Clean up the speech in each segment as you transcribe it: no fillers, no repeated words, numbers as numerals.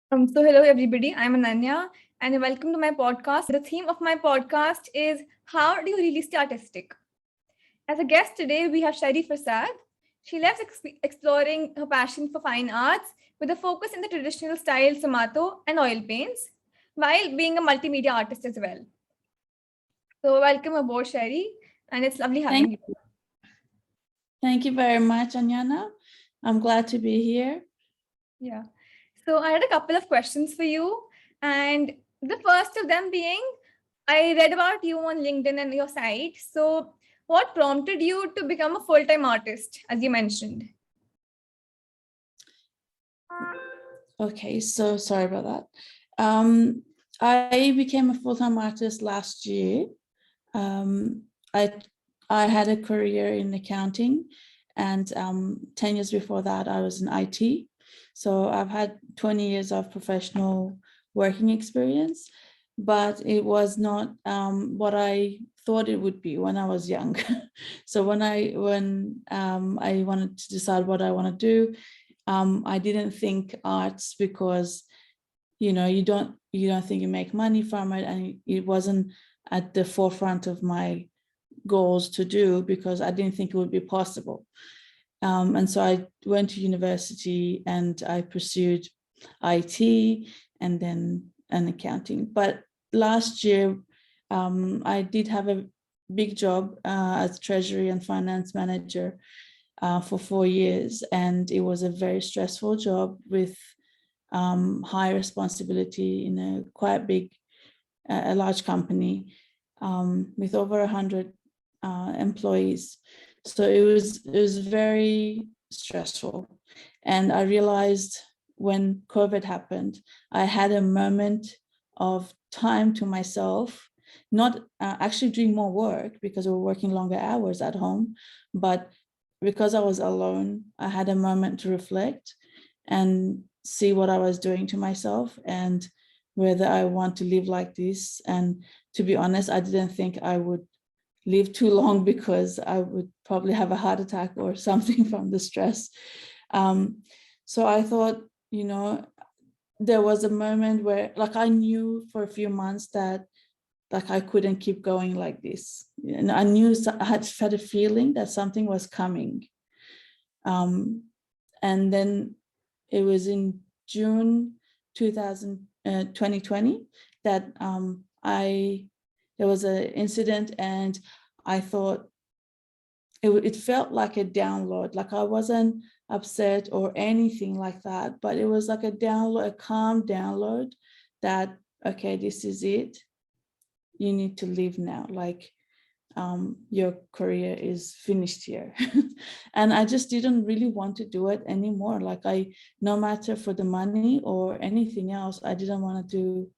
So hello everybody, I'm Ananya and welcome to my podcast. The theme of my podcast is how do you really stay artistic? As a guest today, we have Farsad. She loves exploring her passion for fine arts with a focus in the traditional style Samato and oil paints while being a multimedia artist as well. So welcome aboard Sherry and it's lovely having Thank you. you. Thank you very much, Anyana. I'm glad to be here. Yeah. So I had a couple of questions for you and the first of them being I read about you on LinkedIn and your site. So, what prompted you to become a full-time artist, as you mentioned? Okay, so sorry about that. I became a full-time artist last year. Um, I I had a career in accounting, and 10 years before that, I was in IT. So I've had 20 years of professional working experience, but it was not what I thought it would be when I was young. So when I wanted to decide what I want to do, I didn't think arts because you don't think you make money from it, and it wasn't at the forefront of my goals to do because I didn't think it would be possible. And so I went to university and I pursued IT and then an accounting. But last year, I did have a big job as treasury and finance manager for 4 years. And it was a very stressful job with high responsibility in a quite big, a large company with over 100 employees. So it was very stressful. And I realized when COVID happened, I had a moment of time to myself, not actually doing more work because we were working longer hours at home, but because I was alone, I had a moment to reflect and see what I was doing to myself and whether I want to live like this. And to be honest, I didn't think I would live too long because I would probably have a heart attack or something from the stress. So I thought, there was a moment where like I knew for a few months that like I couldn't keep going like this. And I knew I had a feeling that something was coming. And then it was in June 2020 that there was an incident, and I thought it felt like a download. Like I wasn't upset or anything like that, but it was like a download, a calm download that, okay, this is it. You need to leave now. Like your career is finished here. And I just didn't really want to do it anymore. Like no matter for the money or anything else, I didn't want to do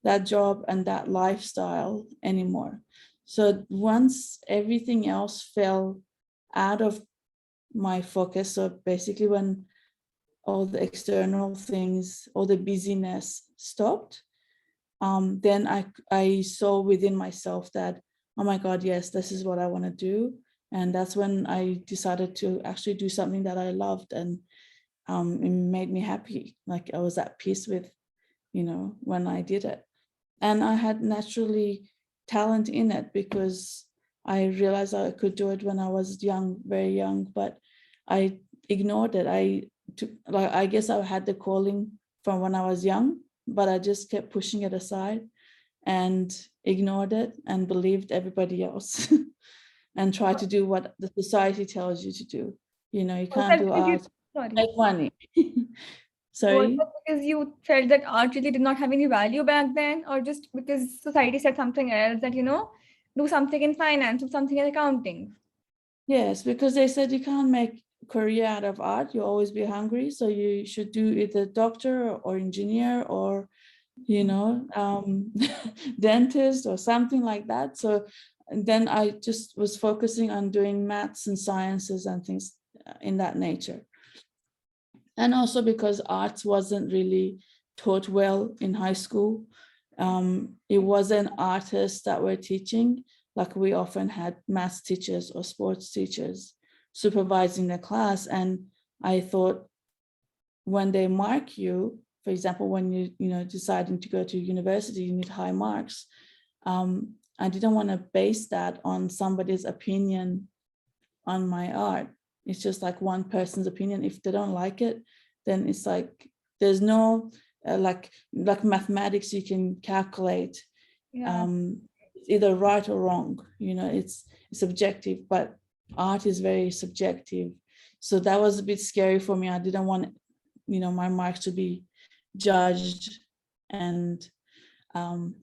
that job and that lifestyle anymore. So once everything else fell out of my focus, so basically when all the external things, all the busyness stopped, then I saw within myself that, oh my God, yes, this is what I want to do. And that's when I decided to actually do something that I loved, and it made me happy. Like I was at peace with, when I did it. And I had naturally talent in it because I realized I could do it when I was young, very young, but I ignored it. I guess I had the calling from when I was young, but I just kept pushing it aside and ignored it and believed everybody else and tried to do what the society tells you to do. You Was can't that do because art, sorry, make money. was Sorry. that because you felt that art really did not have any value back then, or just because society said something else that, do something in finance, do something in accounting? Yes, because they said you can't make career out of art. You'll always be hungry. So you should do either doctor or engineer or, dentist or something like that. So then I just was focusing on doing maths and sciences and things in that nature. And also because arts wasn't really taught well in high school. It wasn't artists that were teaching. Like we often had maths teachers or sports teachers supervising the class. And I thought when they mark you, for example, when you deciding to go to university, you need high marks. I didn't want to base that on somebody's opinion on my art. It's just like one person's opinion. If they don't like it, then it's like there's no like mathematics you can calculate. Yeah. It's either right or wrong. It's subjective, but art is very subjective. So that was a bit scary for me. I didn't want my marks to be judged and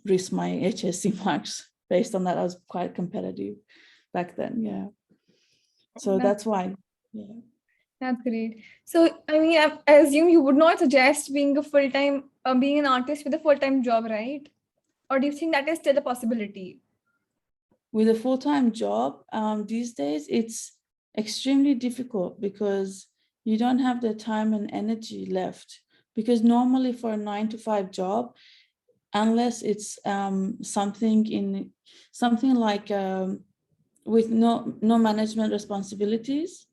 risk my HSC marks based on that. I was quite competitive back then. Yeah. So that's why. Yeah. That's great. So, I mean, I assume you would not suggest being being an artist with a full-time job, right? Or do you think that is still a possibility? With a full-time job, these days, it's extremely difficult because you don't have the time and energy left. Because normally for a 9-to-5 job, unless it's something like with no management responsibilities,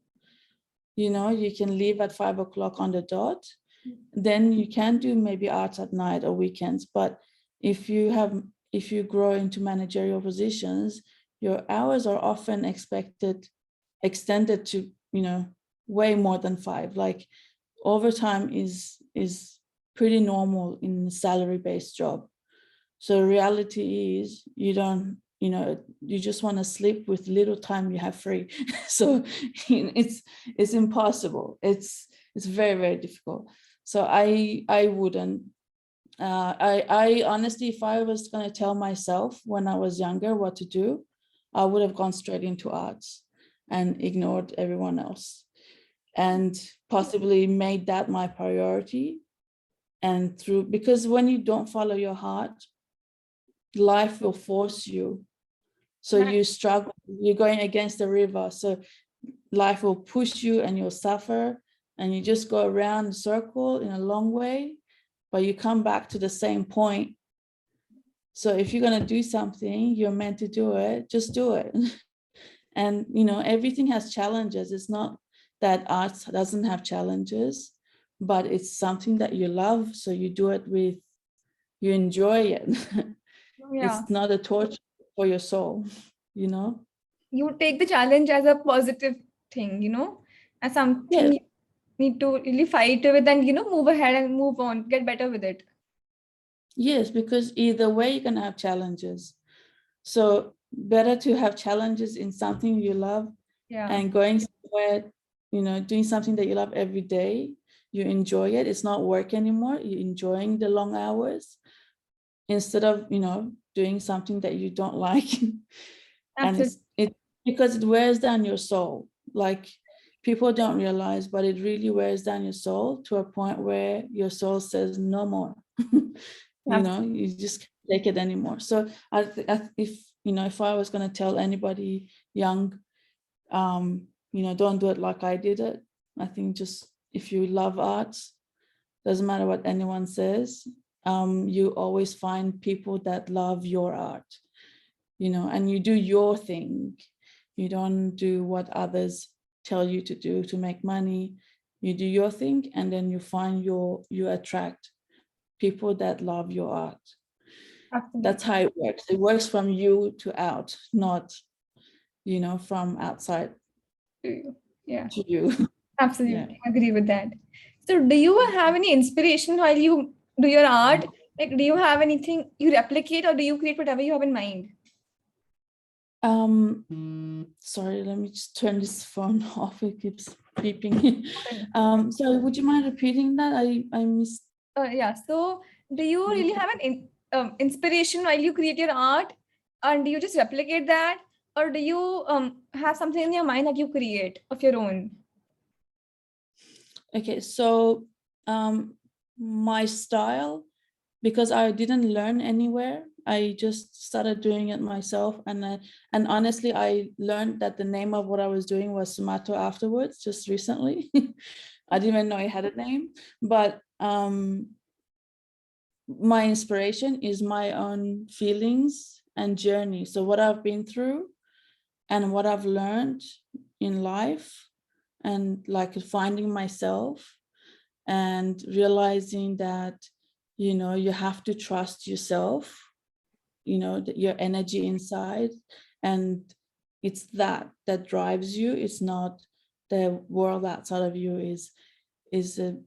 you can leave at 5 o'clock on the dot, then you can do maybe arts at night or weekends. But if you grow into managerial positions, your hours are often extended to way more than 5. Like overtime is pretty normal in a salary-based job. So reality is you just want to sleep with little time you have free. So it's impossible. It's very, very difficult. So I wouldn't. I honestly, if I was going to tell myself when I was younger what to do, I would have gone straight into arts and ignored everyone else, and possibly made that my priority. And because when you don't follow your heart, life will force you. So you struggle, you're going against the river. So life will push you and you'll suffer, and you just go around the circle in a long way, but you come back to the same point. So if you're going to do something, you're meant to do it, just do it. And, everything has challenges. It's not that art doesn't have challenges, but it's something that you love. So you do it you enjoy it. Yeah. It's not a torture for your soul, You take the challenge as a positive thing, as something Yes, you need to really fight with and, move ahead and move on, get better with it. yes, because either way you're gonna have challenges. So better to have challenges in something you love, Yeah. and going somewhere, doing something that you love every day. You enjoy it. It's not work anymore. You're enjoying the long hours instead of doing something that you don't like. And Absolutely. it because it wears down your soul. Like people don't realize, but it really wears down your soul to a point where your soul says no more. You just can't take it anymore. So if I was going to tell anybody young, don't do it like I did it. I think just if you love arts, doesn't matter what anyone says, you always find people that love your art, and you do your thing. You don't do what others tell you to do to make money. You do your thing, and then you attract people that love your art. Absolutely. That's how it works. It works from you to out, not from outside Yeah. to you. Yeah. Absolutely. Agree with that. So do you have any inspiration while you do your art? Like, do you have anything you replicate or do you create whatever you have in mind? Sorry, let me just turn this phone off. It keeps beeping. So would you mind repeating that? I missed. Yeah. So do you really have an inspiration while you create your art, and do you just replicate that, or do you have something in your mind that you create of your own? Okay, so my style, because I didn't learn anywhere, I just started doing it myself. And honestly, I learned that the name of what I was doing was Sumato afterwards, just recently. I didn't even know I had a name. But my inspiration is my own feelings and journey. So what I've been through and what I've learned in life, and like finding myself. and realizing that, you know, you have to trust yourself, you know, your energy inside, and it's that drives you. It's not the world outside of you is it's an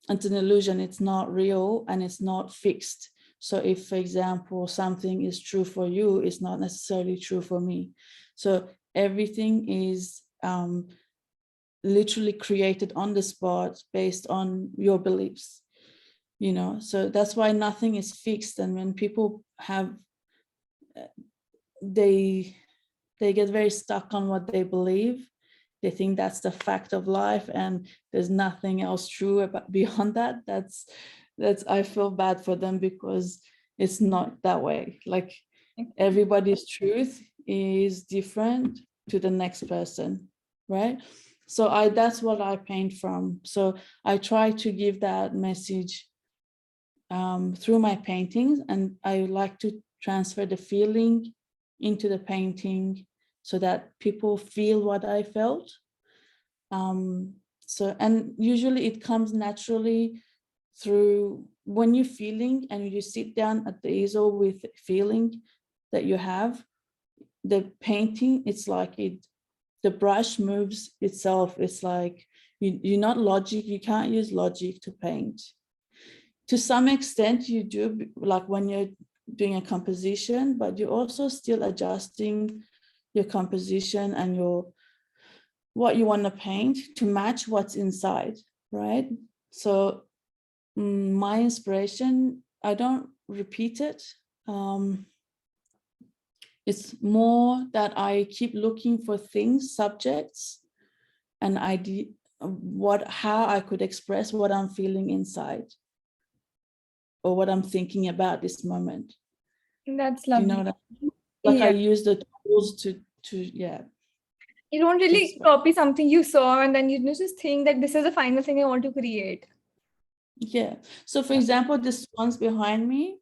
illusion. It's not real and it's not fixed. So if, for example, something is true for you, it's not necessarily true for me. So everything is literally created on the spot based on your beliefs, you know. So that's why nothing is fixed. And when people have they get very stuck on what they believe, they think that's the fact of life and there's nothing else true about beyond that. That's I feel bad for them, because it's not that way. Like, everybody's truth is different to the next person, right? So that's what I paint from. So I try to give that message through my paintings, and I like to transfer the feeling into the painting so that people feel what I felt. So, and usually it comes naturally through when you're feeling and you sit down at the easel with feeling that you have, the painting, it's like the brush moves itself. It's like you're not logic, you can't use logic to paint. To some extent you do, like when you're doing a composition, but you're also still adjusting your composition and what you want to paint to match what's inside, right? So my inspiration, I don't repeat it. It's more that I keep looking for things, subjects, and idea, how I could express what I'm feeling inside or what I'm thinking about this moment. That's Do you know lovely. what I mean? Like, I Yeah. use the tools to yeah. You don't really copy something you saw and then you just think that this is the final thing I want to create. Yeah. So for example, this one's behind me,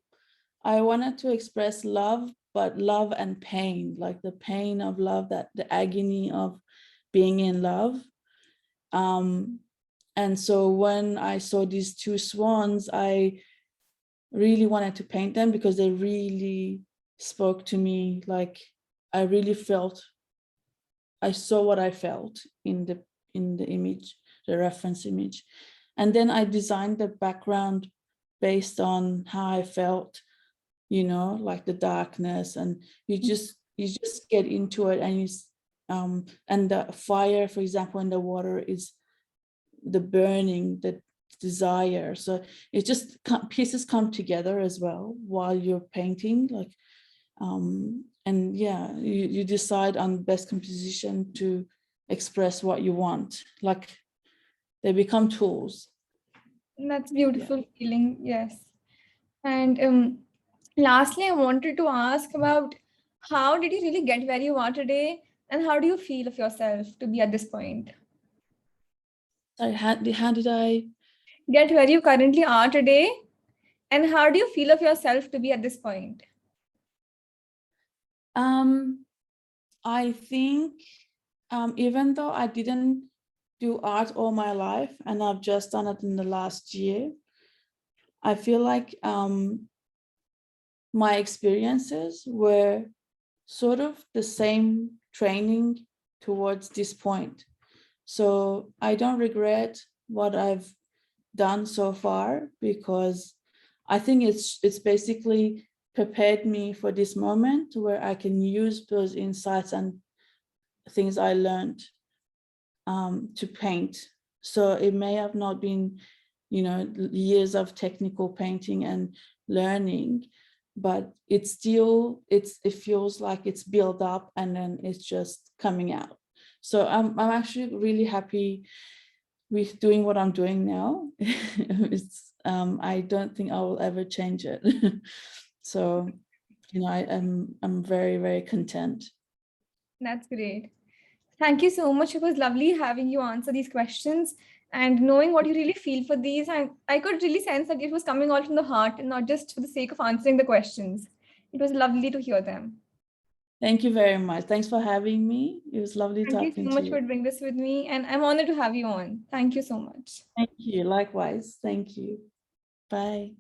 I wanted to express love, but love and pain, like the pain of love, that the agony of being in love. And so when I saw these two swans, I really wanted to paint them because they really spoke to me. Like, I really felt, I saw what I felt in the image, the reference image. And then I designed the background based on how I felt, you know, like the darkness, and you just get into it, and and the fire, for example, in the water is the burning, the desire. So it just pieces come together as well while you're painting, like and yeah, you decide on the best composition to express what you want. Like, they become tools. That's beautiful feeling, yes. And lastly, I wanted to ask about how did you really get where you are today, and how do you feel of yourself to be at this point? So how did I Get where you currently are today, and how do you feel of yourself to be at this point? I think even though I didn't do art all my life and I've just done it in the last year, I feel like my experiences were sort of the same training towards this point. So I don't regret what I've done so far, because I think it's basically prepared me for this moment where I can use those insights and things I learned to paint. So it may have not been, you know, years of technical painting and learning, but it's still, it feels like it's built up and then it's just coming out. So I'm actually really happy with doing what I'm doing now. It's I don't think I will ever change it. So, you know, I'm very, very content. That's great. Thank you so much. It was lovely having you answer these questions and knowing what you really feel for these. I could really sense that it was coming out from the heart and not just for the sake of answering the questions. It was lovely to hear them. Thank you very much. Thanks for having me. It was lovely Thank you talking so to much you. for doing this with me, and I'm honored to have you on. Thank you so much. Thank you. Likewise. Thank you. Bye.